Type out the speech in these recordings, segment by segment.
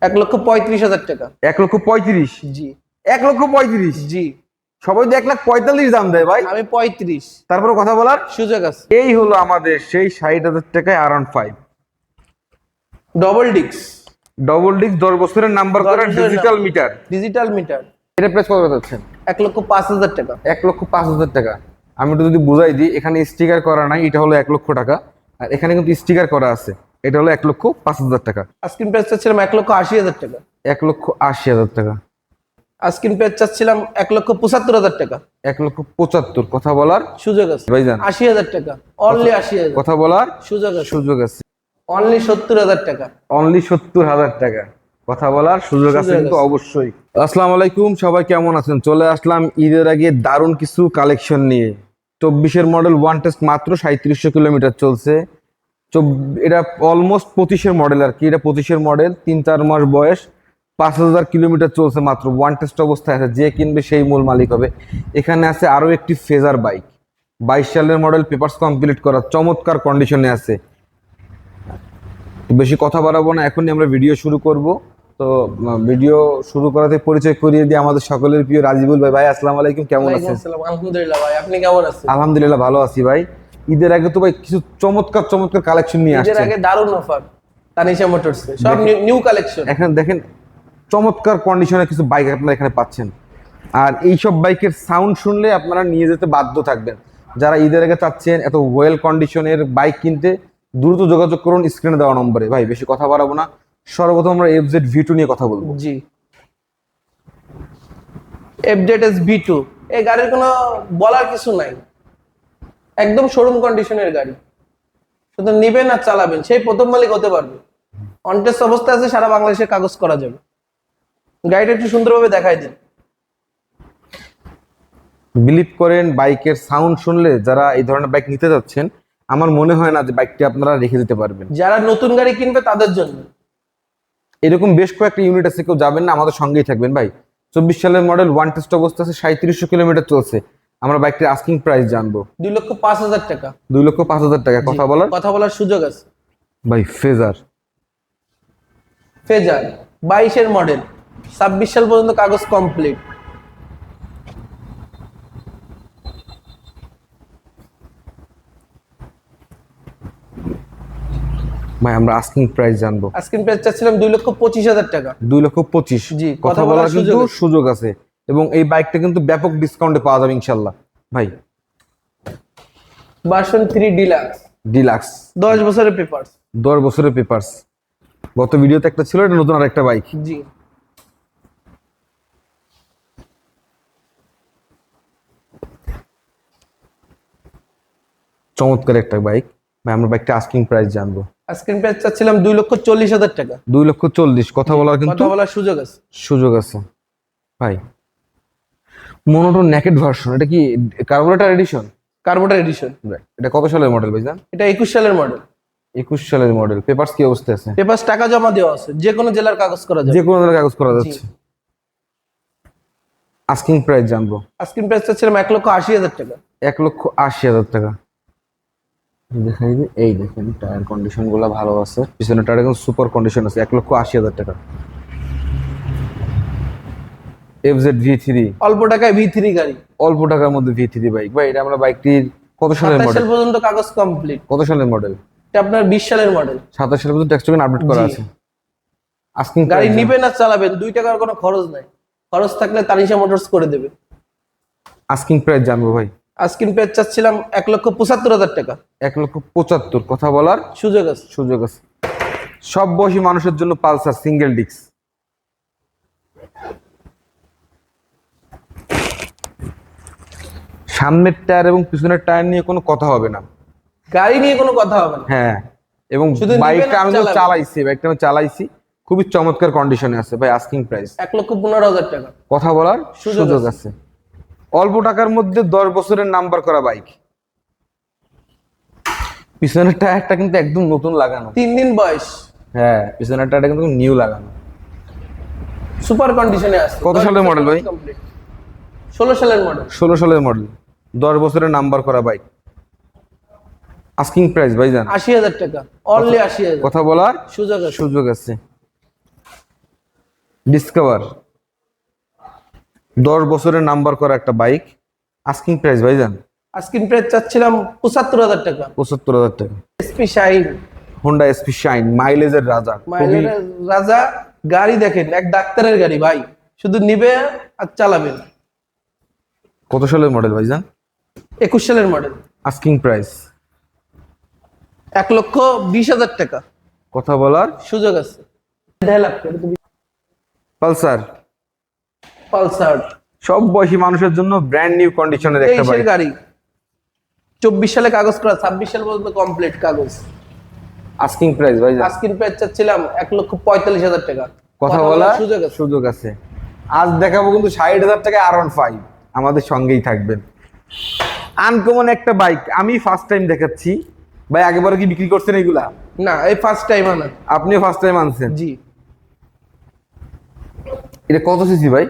1,35,000 টাকা। 1,35,000? জি 1,35,000? জি। সবাই তো 1,45,000 দাম দেয় ভাই। আমি 35। তারপরে কথা বলার সুযোগ আছে। এই হলো আমাদের সেই 60,000 টাকায় R15 ডবল ডিক্স। ডবল ডিস্ক 10 বছরের নাম্বার 10 করা বছরের digital number. Meter. Digital meter. এটা প্রাইস কত যাচ্ছেন? 1,05,000 টাকা। 1,05,000 টাকা। আমি একটু যদি বুঝাই দিই, এখানে স্টিকার করা নাই, এটা হলো 1,00,000 টাকা, আর এখানে কিন্তু স্টিকার করা আছে, এটা হলো 1,05,000 টাকা। আস্কিং প্রাইস চাচ্ছিলাম 1,80,000 টাকা। 1,80,000 টাকা। আস্কিং প্রাইস চাচ্ছিলাম 1,75,000 টাকা। 1,75,000 কথা বলার সুযোগ আছে। ভাইজান। 80,000 টাকা। অনলি 80,000 কথা বলার সুযোগ আছে। সুযোগ আছে। অনলি 70,000 টাকা। অনলি 70,000 টাকা কথা বলার সুযোগ আছে কিন্তু অবশ্যই। আসসালামু আলাইকুম, সবাই কেমন আছেন? চলে আসলাম ঈদের আগে দারুণ কিছু কালেকশন নিয়ে। 24-এর মডেল ওয়ান টেস্ট, মাত্র 3700 কিলোমিটার চলছে। এটা অলমোস্ট 25-এর মডেল আর কি। এটা 25-এর মডেল, 3-4 মাস বয়স, 5,000 কিলোমিটার চলছে মাত্র। ওয়ান টেস্ট অবস্থায় আছে, যে কিনবে সেই মূল মালিক হবে। এখানে আছে আরো একটি ফেজার বাইক, 22 সালের মডেল, পেপারস কমপ্লিট করা, চমৎকার কন্ডিশনে আছে। বেশি কথা বাড়াবো না, এখনই আমরা ভিডিও শুরু করব। তো ভিডিও শুরু করাতে পরিচয় করিয়ে দিয়ে আমাদের সকলের প্রিয় রাজিবুল ভাই। ভাই আসসালামু আলাইকুম, কেমন আছেন? আলহামদুলিল্লাহ ভাই, আপনি কেমন আছেন? আলহামদুলিল্লাহ ভালো আছি ভাই। ঈদের আগে তো ভাই কিছু চমৎকার চমৎকার কালেকশন নিয়ে আসছেন। ঈদের আগে দারুণ অফার তানিশা মোটরস, সব নিউ কালেকশন। এখানে দেখেন চমৎকার কন্ডিশনে কিছু বাইক আপনারা এখানে পাচ্ছেন। আর এইসব বাইকের সাউন্ড শুনলে আপনারা নিয়ে যেতে বাধ্য থাকবেন। যারা ঈদের আগে চাচ্ছেন এত ওয়েল কন্ডিশনের বাইক কিনতে, দ্রুত যোগাযোগ করুন স্ক্রিনে দেওয়া নম্বরে। ভাই বেশি কথা বাড়াবো না, সর্বপ্রথম আমরা FZ V2 নিয়ে কথা বলবো। জি, FZS V2 এই গাড়ির কোনো বলার কিছু নাই, একদম শোরুম কন্ডিশনের গাড়ি। শুধু নিবেন আর চালাবেন, সেই প্রথম মালিক হতে পারবে। অনটেস্ট অবস্থায় আছে, সারা বাংলাদেশে কাগজ করা যাবে। গাড়িটা একটু সুন্দরভাবে দেখাই দিন। বিলিভ করেন, বাইকের সাউন্ড শুনলে যারা এই ধরনের বাইক নিতে যাচ্ছেন, আমার মনে হয় না যে বাইকটি আপনারা রেখে দিতে পারবেন। যারা নতুন গাড়ি কিনবে তাদের জন্য এরকম বেশ কয়েকটা ইউনিট আছে, কেউ যাবেন না, আমাদের সঙ্গেই থাকবেন ভাই। 24 সালের মডেল, ওয়ান টেস্ট অবস্থা আছে, 3700 কিলোমিটার চলছে। আমরা বাইকটির আস্কিং প্রাইস জানবো। 2,05,000 টাকা। 2,05,000 টাকা কথা বলার সুযোগ আছে ভাই। ফেজার ফেজার 22-এর মডেল, 26 সাল পর্যন্ত কাগজ কমপ্লিট। ভাই আমরা আস্কিং প্রাইস জানবো। আস্কিং প্রাইস চাচ্ছিলাম 2,25,000 টাকা। 2,25,000 জি, কথা বলার কিন্তু সুযোগ আছে, এবং এই বাইকটা কিন্তু ব্যাপক ডিসকাউন্টে পাওয়া যাবে ইনশাল্লাহ ভাই। ভার্সন 3 ডিলাক্স, 10 বছরের পেপারস। 10 বছরের পেপারস। গত ভিডিওতে একটা ছিল, এটা নতুন আরেকটা বাইক। জি, চমৎকার একটা বাইক ভাই। আমরা বাইকটা আস্কিং প্রাইস জানবো। আস্কিং প্রাইস চাচ্ছিলাম 2,40,000 টাকা। 2,40,000 কথা বলার কিন্তু বলার সুযোগ আছে ভাই। মনোটোন নেকেড ভার্সন, এটা কি কার্বোরেটর এডিশন? Carburettor addition. এটা কত সালের মডেল ভাইজান? এটা 21 সালের মডেল। 21 সালের মডেল। পেপারস কি অবস্থা আছে? পেপারস টাকা জমা দেওয়া আছে, যে কোনো জেলার কাগজ করা যাবে। যে কোনো জেলার কাগজ করা যাচ্ছে। আস্কিং প্রাইস জানবো। আস্কিং প্রাইস চাচ্ছিলাম 1,80,000 টাকা। 1,80,000 টাকা। দেখাই দিই, এই দেখেন টায়ার কন্ডিশন গুলো ভালো আছে, পিছনের টায়ার একদম সুপার কন্ডিশন আছে। 1,80,000 টাকা। FZ V3, অল্প টাকায় V3 গাড়ি, অল্প টাকার মধ্যে V3 বাইক ভাই। এটা আমরা বাইকটির কত সালের 27 মডেল? সাল পর্যন্ত কাগজ কমপ্লিট। কত সালের মডেল? এটা আপনার 20 সালের মডেল। 27 সালের পর্যন্ত ট্যাক্স টোকেন আপডেট করা আছে। আস্কিং গাড়ি নিবেন আর চালাবেন, 2 টাকার কোনো খরচ নাই। খরচ থাকলে তানিশা মোটরস করে দেবে। আস্কিং প্রাইস জানবো ভাই। আস্কিং প্রাইস চাচ্ছিলাম 1,75,000 টাকা। 1,75,000 কথা বলার সুযোগ আছে। সব বয়সী মানুষের জন্য পালসার সিঙ্গেল ডিস্ক। সামনের টায়ার এবং পিছনের টায়ার নিয়ে কোনো কথা হবে না, গাড়ি নিয়ে কোনো কথা হবে না। হ্যাঁ। এবং বাইকটা আমি তো চালাইছি, খুবই চমৎকার কন্ডিশনে আছে ভাই। আস্কিং প্রাইস 1,15,000 টাকা। কথা বলার সুযোগ আছে। অল্প টাকার মধ্যে 10 বছরের নাম্বার করা বাইক। পিছনের টায়ারটা কিন্তু একদম নতুন লাগানো, 3 দিন বয়স। হ্যাঁ, পিছনের টায়ারটা কিন্তু নিউ লাগানো, সুপার কন্ডিশনে আছে। কত সালের মডেল ভাই? 16 সালের মডেল। 16 সালের মডেল, 10 বছরের নাম্বার করা বাইক। আস্কিং প্রাইস ভাই জান 80,000 টাকা। অনলি 80,000 কথা বলার সুযোগ আছে। ডিসকভার 10 বছরের নাম্বার করা একটা বাইক। আস্কিং প্রাইস ভাইজান আস্কিন প্রাইস চাচ্ছিলাম ৭৫,০০০ টাকা। ৭৫,০০০ টাকা। SP Shine, Honda SP Shine, মাইলেজের রাজা। মাইলের রাজা গাড়ি দেখেন, এক ডাক্তারের গাড়ি ভাই, শুধু নিবে আর চালাবেন। কত সালের মডেল ভাইজান? ২১ সালের মডেল। আস্কিং প্রাইস ১,২০,০০০ টাকা। কথা বলার সুযোগ আছে। ২.৫ লাখ টাকা। পালসার পালসার সব বয়সী মানুষের জন্য ব্র্যান্ড নিউ কন্ডিশনের একটা ২৩ বাইক। এর গাড়ি, ২৪ সালে কাগজ করা, ২৬ সাল পর্যন্ত কমপ্লিট কাগজ। আস্কিং প্রাইস ভাইজান আস্কিন প্রাইস চাচ্ছিলাম ১,৪৫,০০০ টাকা। কথা বলার সুযোগ আছে। সুযোগ আছে। আজ দেখাবো কিন্তু ৬০,০০০ টাকায় R15। আমাদের সঙ্গেই থাকবেন। আনকমন একটা বাইক, আমি ফার্স্ট টাইম দেখাচ্ছি ভাই। আগেবারে কি বিক্রি করছেন এগুলা? না, এই ফার্স্ট টাইম আনা। আপনিও ফার্স্ট টাইম আনছেন? জি। এটা কত সিসি ভাই?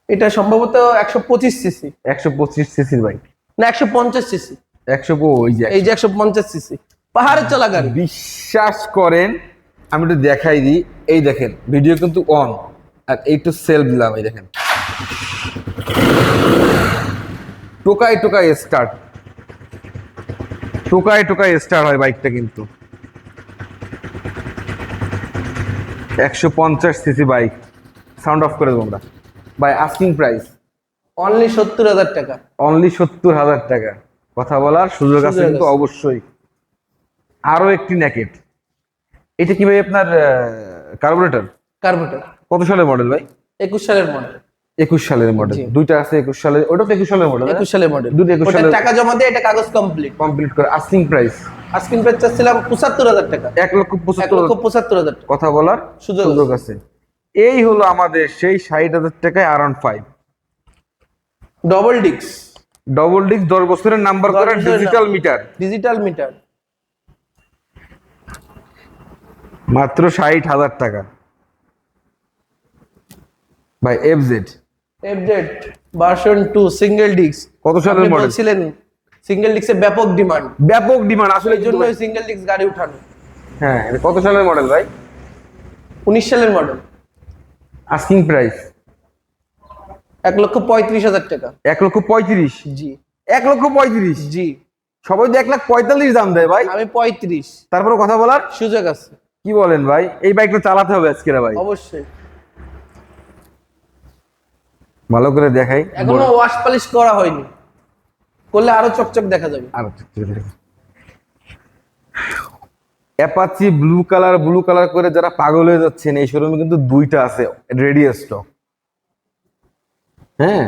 এটা সম্ভবত ১২৫ সিসি। ১২৫ সিসির বাইক না, ১৫০ সিসি। ১০০ ওই যে এই যে ১৫০ সিসি পাহাড়ে চলা গাড়ি। বিশ্বাস করেন, আমি একটু দেখাই দিই। এই দেখেন ভিডিও কিন্তু অন, আর এইটু সেলফ দিলাম। এই দেখেন টোকায় টোকায় স্টার্ট, টোকায় টোকায় স্টার্ট হয় বাইকটা কিন্তু। ১৫০ সিসি বাইক। সাউন্ড অফ করে দেবো আমরা ভাই। আস্কিং প্রাইস অনলি ৭০,০০০ টাকা। অনলি ৭০,০০০ টাকা। কথা বলার সুযোগ আছে সুযোগ কিন্তু আছে। অবশ্যই। আরো একটি ন্যাকেট। এটা কি ভাই আপনার কার্বোরেটর? কার্বোরেটর। কত সালের মডেল ভাই? ২১ সালের মডেল। ২১ সালের মডেল। জি। দুইটা আছে ২১ সালের, ওটা তো ২১ সালের মডেল। ২১ সালের মডেল। দুটো ২১ ওটা সালের টাকা জমা দিয়ে এটা কাগজ কমপ্লিট। কমপ্লিট করে। আস্কিং প্রাইস আস্কিন প্রাইস চাচ্ছিলাম ৭৫,০০০ টাকা। ১,৭৫,০০০। ১,৭৫,০০০ টাকা। কথা বলার সুযোগ সুযোগ আছে। এই হলো আমাদের সেই ৬০,০০০ টাকায় R15 ডবল ডিক্স। ডবল ডিস্ক, ১০ বছরের নাম্বার ১০ করা বছরের digital number. Meter. Digital meter. মাত্র ৬০,০০০ টাকা ভাই। এফজেড এফজেড ভার্সন 2 সিঙ্গেল ডিক্স। কত সালের আপনি মডেল? বলছিলেন সিঙ্গেল ডিক্সের ব্যাপক ডিমান্ড, ব্যাপক ডিমান্ড আসলে এই জন্য সিঙ্গেল ডিক্স গাড়ি উঠানো। হ্যাঁ, এটা কত সালের মডেল ভাই? ১৯ সালের মডেল। আস্কিং প্রাইস ১,৩৫,০০০ টাকা। ১,৩৫,০০০। জি। ১,৩৫,০০০। জি। সবাই তো ১,৪৫,০০০ দাম দেয় ভাই। আমি ৩৫। তারপরে কথা বলার সুযোগ আছে। কি বলেন ভাই? এই বাইকটা চালাতে হবে আজকে রে ভাই। অবশ্যই। ভালো করে দেখাই। এখনো ওয়াশ পলিশ করা হয়নি, করলে আরো চকচক দেখা যাবে। আর অ্যাপাচি ব্লু কালার করে যারা পাগল হয়ে যাচ্ছেন, এই শোরুমে কিন্তু দুইটা আছে রেডি স্টক। হ্যাঁ,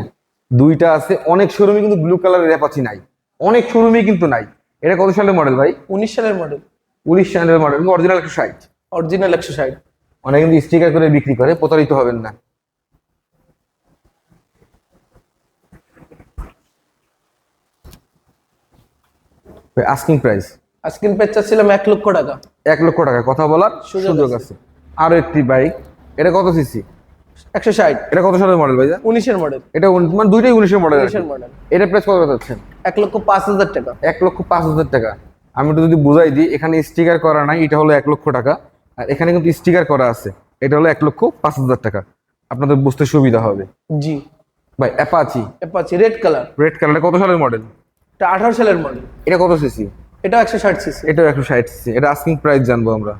দুইটা আছে। অনেক শোরুমে কিন্তু ব্লু কালারের অ্যাপাচি নাই, অনেক শোরুমে কিন্তু নাই। এটা কত সালের মডেল ভাই? ১৯ সালের মডেল। ১৯ সালের মডেল, অরিজিনাল ১৬০। অরিজিনাল ১৬০। অনেক কিন্তু স্টিকার করে বিক্রি করে, প্রতারিত হবেন না। আস্কিং প্রাইস আস্কিন প্রাইস চাচ্ছিলাম ১,০০,০০০ টাকা। ১,০০,০০০ টাকা। কথা বলার সুযোগ সুযোগ আছে। আছে। আরো একটি বাইক, এটা কত সিসি? ১৬০। এটা কত সালের মডেল ভাই? ১৯-এর মডেল। এটা মানে দুইটাই ১৯-এর মডেল। ১৯-এর মডেল। এটা প্রাইস কত যাচ্ছেন? ১,০৫,০০০ টাকা। ১,০৫,০০০ টাকা। আমি একটু যদি বুঝাই দিই, এখানে স্টিকার করা নাই, এটা হলো ১,০০,০০০ টাকা। আর এখানে কিন্তু স্টিকার করা আছে, এটা হলো ১,৫,০০০ টাকা। আপনাদের বুঝতে সুবিধা হবে। জি ভাই Apache Apache red colour. Red colour, কত সালের মডেল? এটা ১৮ সালের মডেল। এটা কত সিসি? এটা ১৬০ সিসি। এটা ১৬০ সিসি। এটা আস্কিং প্রাইস জানবো আমরা।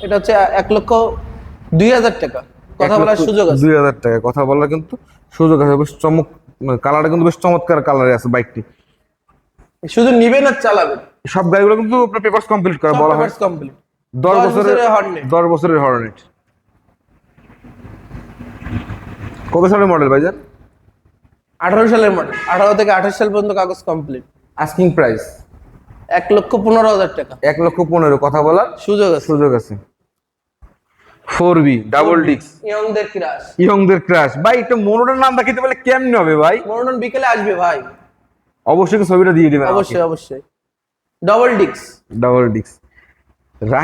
এটা হচ্ছে ১,০০,০০০ টাকা। কথা বলার সুযোগ আছে। ২,০০০ টাকা। কথা বলার কিন্তু সুযোগ আছে। বেশ কালারটা কিন্তু বেশ চমৎকার কালারে আছে বাইকটি। শুধু নিবেন আর চালাবেন। সব গাড়িগুলো কিন্তু আপনার পেপারস কমপ্লিট করা বলা হয়। কমপ্লিট। ১০ বছরের হর্নেট। ১০ বছরের হর্নেট। কত সালের মডেল ভাইজান? ১৮ সালের মডেল। ১৮ থেকে ২৮ সাল পর্যন্ত কাগজ কমপ্লিট। আস্কিং প্রাইস ১,১৫,০০০ টাকা। ১,১৫,০০০। কথা বলার সুযোগ আছে। সুযোগ আছে। 4B ডাবল ডিস্ক, ইয়ংদের ক্রাশ। ইয়ংদের ক্রাশ। ভাই একটা মনোটন নাম দেখাতে পারলে কেমনে হবে ভাই? মনোটন বিকেলে আসবে ভাই। অবশ্যই ছবিটা দিয়ে দিবেন। অবশ্যই অবশ্যই। Double disc. Double disc.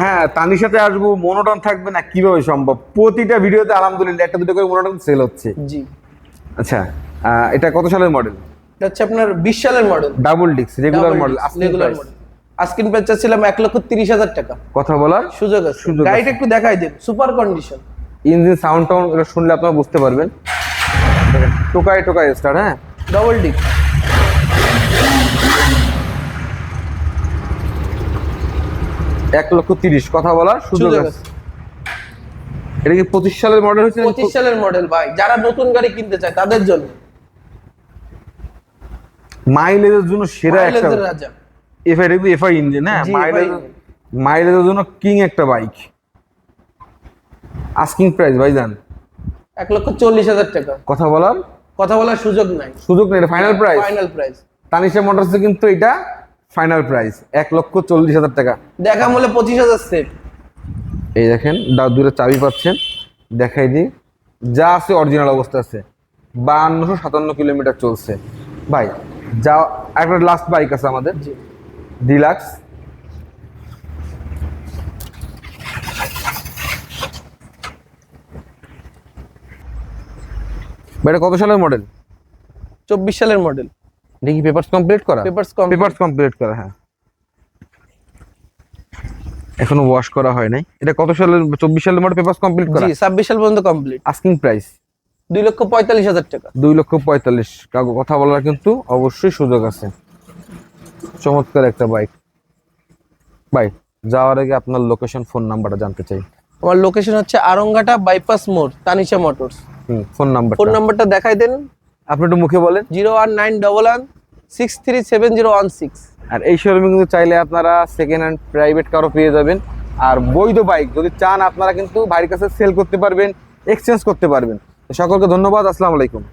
হ্যাঁ, তানির সাথে আসবো, মনোটন থাকবে না কিভাবে সম্ভব? প্রতিটা ভিডিওতে আলহামদুলিল্লাহ একটা দুটো করে মনোটন সেল হচ্ছে। জি। আচ্ছা, এটা কত সালের মডেল? এটা হচ্ছে আপনার ২০ সালের model. Double disc regular model. Regular model. Asking price চাচ্ছিলাম ১,৩০,০০০ টাকা। কথা বলার সুযোগ আছে। গাড়িটা একটু দেখাই দেন, সুপার কন্ডিশন। ইঞ্জিন সাউন্ড টাউন এটা শুনলে আপনারা বুঝতে পারবেন। দেখেন টোকায় টোকায় স্টার্ট, হ্যাঁ ডবল ডিক। 1,30,000 কথা বলার সুযোগ সুযোগ আছে। আছে। এটা কি 25 সালের মডেল হচ্ছে? 25 সালের মডেল ভাই, যারা নতুন গাড়ি কিনতে চায় তাদের জন্য। মাইলেজের জন্য সেরা একটা মাইলেজের রাজা। এফআই ইঞ্জিন, হ্যাঁ জি, মাইলেজের জন্য কিং একটা বাইক। আস্কিং প্রাইস ভাইজান 1,40,000 টাকা। কথা বলার সুযোগ নাই। সুযোগ নেই, এটা final price. Final price. Tanisha মোটরসে কিন্তু এটা ফাইনাল প্রাইস 1,40,000 টাকা। দেখা মূল্যে 25,000 সেট। এই দেখেন দুটো চাবি পাচ্ছেন, দেখাই দিই। যা আছে অরিজিনাল অবস্থা আছে। 5257 কিলোমিটার চলছে ভাই। যা একটা লাস্ট বাইক আছে আমাদের জি। ডিলাক্স। এটা কত সালের মডেল? 24 সালের মডেল। দেখি পেপারস কমপ্লিট করা। পেপারস কমপ্লিট করা, হ্যাঁ এখনো ওয়াশ করা হয় নাই। এটা কত সালের? 24 সালের মডেল, পেপারস কমপ্লিট করা। জি, 26 সাল পর্যন্ত কমপ্লিট। আস্কিং প্রাইস 2,45,000 টাকা। 2,45,000। কথা বলার কিন্তু অবশ্যই সুযোগ আছে। চমৎকার একটা বাইক ভাই। যাওয়ার আগে আপনার লোকেশন, ফোন নাম্বারটা জানতে চাই। আমার লোকেশন হচ্ছে আরংঘাটা বাইপাস মোড়, তানিশা মোটরস। ফোন ফোন নাম্বারটা দেখাই দেন। আপনি একটু মুখে বলেন। 01911637016। আর এই শোরুমে কিন্তু চাইলে আপনারা সেকেন্ড হ্যান্ড প্রাইভেট কারও পেয়ে যাবেন। আর বৈধ বাইক যদি চান আপনারা কিন্তু ভাইয়ের কাছে সেল করতে পারবেন, এক্সচেঞ্জ করতে পারবেন। তো সকলকে ধন্যবাদ, আসসালামু আলাইকুম।